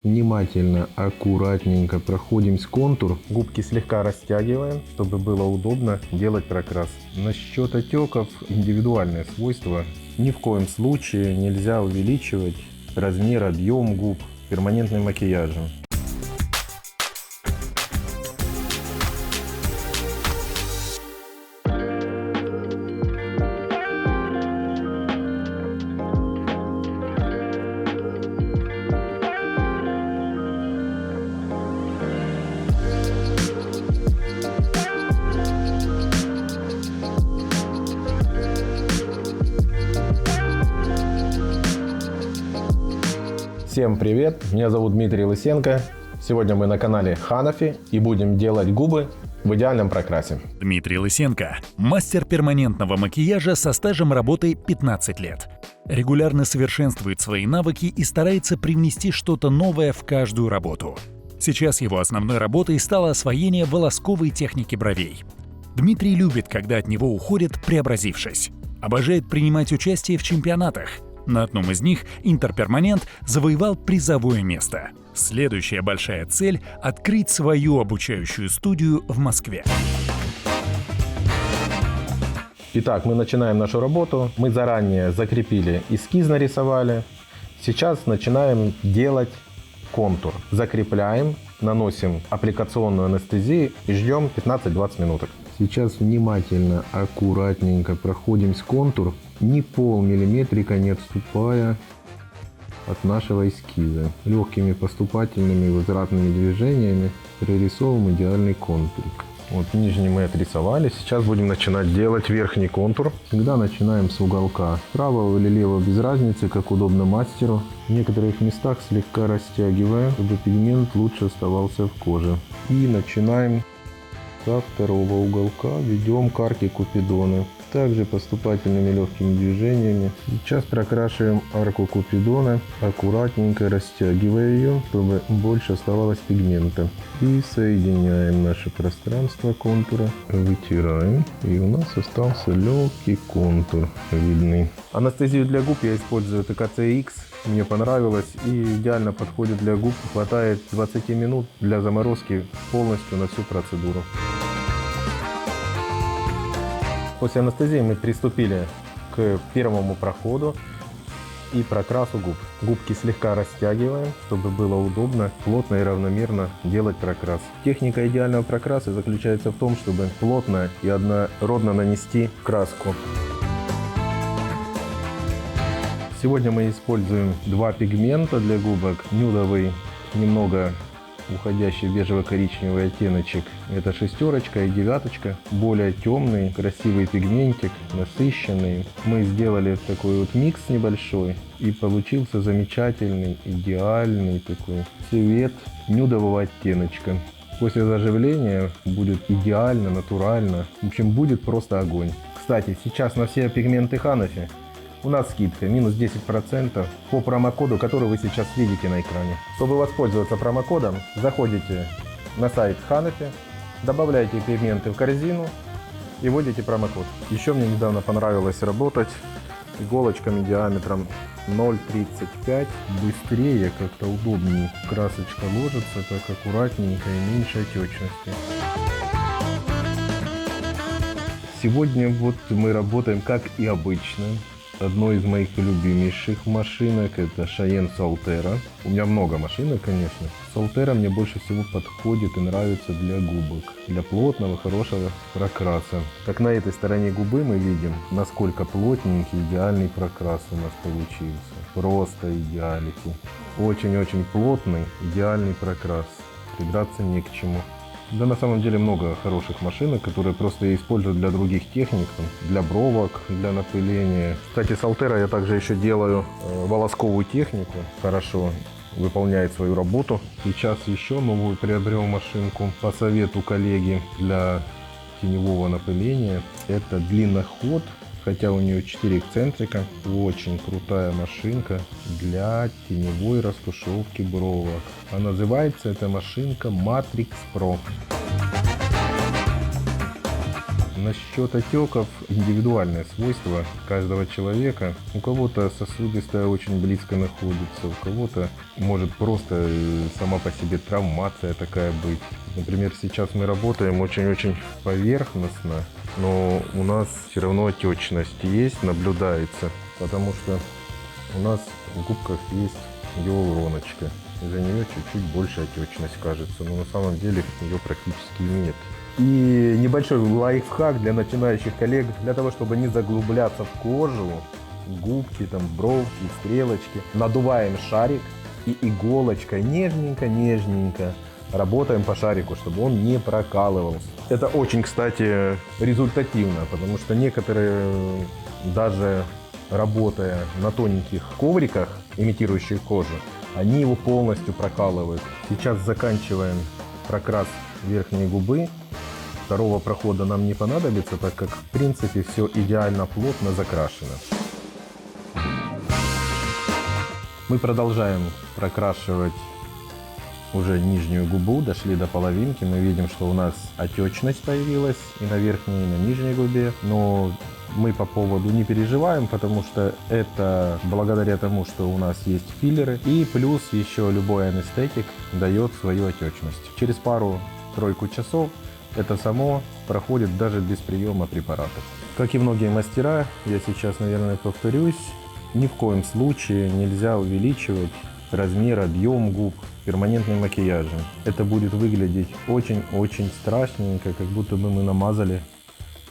Внимательно, аккуратненько проходим с контур. Губки слегка растягиваем, чтобы было удобно делать прокрас. Насчет отеков индивидуальное свойство. Ни в коем случае нельзя увеличивать размер, объем губ перманентным макияжем. Всем привет, меня зовут Дмитрий Лысенко. Сегодня мы на канале Hanafi и будем делать губы в идеальном прокрасе. Дмитрий Лысенко – мастер перманентного макияжа со стажем работы 15 лет. Регулярно совершенствует свои навыки и старается привнести что-то новое в каждую работу. Сейчас его основной работой стало освоение волосковой техники бровей. Дмитрий любит, когда от него уходят, преобразившись. Обожает принимать участие в чемпионатах. На одном из них Интерперманент завоевал призовое место. Следующая большая цель – открыть свою обучающую студию в Москве. Итак, мы начинаем нашу работу. Мы заранее закрепили эскиз, нарисовали. Сейчас начинаем делать контур. Закрепляем, наносим аппликационную анестезию и ждем 15-20 минут. Сейчас внимательно, аккуратненько проходим с контур, ни полмиллиметрика не отступая от нашего эскиза. Легкими поступательными возвратными движениями прорисовываем идеальный контурик. Вот нижний мы отрисовали, сейчас будем начинать делать верхний контур. Всегда начинаем с уголка. Правого или левого без разницы, как удобно мастеру. В некоторых местах слегка растягивая, чтобы пигмент лучше оставался в коже. И начинаем со второго уголка, ведем к арке Купидона. Также поступательными легкими движениями. Сейчас прокрашиваем арку Купидона, аккуратненько растягивая ее, чтобы больше оставалось пигмента. И соединяем наше пространство контура, вытираем, и у нас остался легкий контур видный. Анестезию для губ я использую ТКЦ-X. Мне понравилось и идеально подходит для губ. Хватает 20 минут для заморозки полностью на всю процедуру. После анестезии мы приступили к первому проходу и прокрасу губ. Губки слегка растягиваем, чтобы было удобно, плотно и равномерно делать прокрас. Техника идеального прокраса заключается в том, чтобы плотно и однородно нанести краску. Сегодня мы используем два пигмента для губок. Нюдовый, немного уходящий в бежево-коричневый оттеночек. Это шестерочка и девяточка. Более темный, красивый пигментик, насыщенный. Мы сделали такой вот микс небольшой. И получился замечательный, идеальный такой цвет нюдового оттеночка. После заживления будет идеально, натурально. В общем, будет просто огонь. Кстати, сейчас на все пигменты Hanafi у нас скидка минус 10% по промокоду, который вы сейчас видите на экране. Чтобы воспользоваться промокодом, заходите на сайт Hanafi, добавляете пигменты в корзину и вводите промокод. Еще мне недавно понравилось работать иголочками диаметром 0,35. Быстрее, как-то удобнее. Красочка ложится так аккуратненько и меньше отечности. Сегодня вот мы работаем как и обычно. Одной из моих любимейших машинок это Cheyenne Solterra. У меня много машинок, конечно. Solterra мне больше всего подходит и нравится для губок. Для плотного, хорошего прокраса. Как на этой стороне губы мы видим, насколько плотненький, идеальный прокрас у нас получился. Просто идеалити. Очень-очень плотный, идеальный прокрас. Придраться не к чему. Да, на самом деле много хороших машинок, которые просто используют для других техник, для бровок, для напыления. Кстати, Solterra я также еще делаю волосковую технику, хорошо выполняет свою работу. Сейчас еще новую приобрел машинку по совету коллеги для теневого напыления. Это длинноход, хотя у нее 4 эксцентрика. Очень крутая машинка для теневой растушевки бровок. А называется эта машинка Matrix Pro. Насчет отеков индивидуальное свойство каждого человека. У кого-то сосудистая очень близко находится, у кого-то может просто сама по себе травмация такая быть. Например, сейчас мы работаем очень-очень поверхностно, но у нас все равно отечность есть, наблюдается, потому что у нас в губках есть гиалуроночка. Из-за нее чуть-чуть больше отечность кажется, но на самом деле ее практически нет. И небольшой лайфхак для начинающих коллег, для того, чтобы не заглубляться в кожу, губки, там, бровки, стрелочки. Надуваем шарик и иголочкой нежненько-нежненько работаем по шарику, чтобы он не прокалывался. Это очень, кстати, результативно, потому что некоторые, даже работая на тоненьких ковриках, имитирующих кожу, они его полностью прокалывают. Сейчас заканчиваем прокрас верхней губы. Второго прохода нам не понадобится, так как в принципе все идеально плотно закрашено. Мы продолжаем прокрашивать уже нижнюю губу, дошли до половинки. Мы видим, что у нас отечность появилась и на верхней, и на нижней губе. Но мы по поводу не переживаем, потому что это благодаря тому, что у нас есть филлеры. И плюс еще любой анестетик дает свою отечность. Через пару-тройку часов это само проходит даже без приема препаратов. Как и многие мастера, я сейчас, наверное, повторюсь, ни в коем случае нельзя увеличивать размер, объем губ перманентным макияжем. Это будет выглядеть очень-очень страшненько, как будто бы мы намазали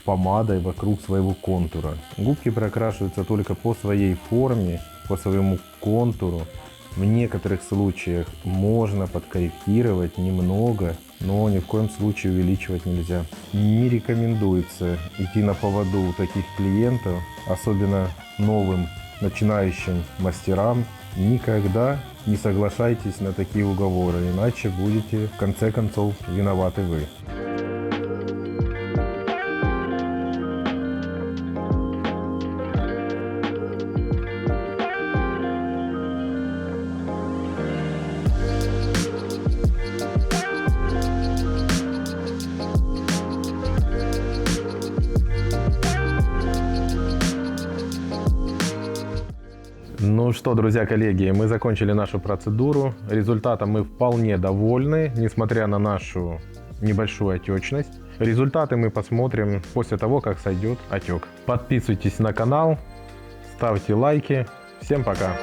помадой вокруг своего контура. Губки прокрашиваются только по своей форме, по своему контуру. В некоторых случаях можно подкорректировать немного, но ни в коем случае увеличивать нельзя. Не рекомендуется идти на поводу у таких клиентов, особенно новым начинающим мастерам. Никогда не соглашайтесь на такие уговоры, иначе будете в конце концов виноваты вы. Ну что, друзья, коллеги, мы закончили нашу процедуру. Результатом мы вполне довольны, несмотря на нашу небольшую отечность. Результаты мы посмотрим после того, как сойдет отек. Подписывайтесь на канал, ставьте лайки. Всем пока!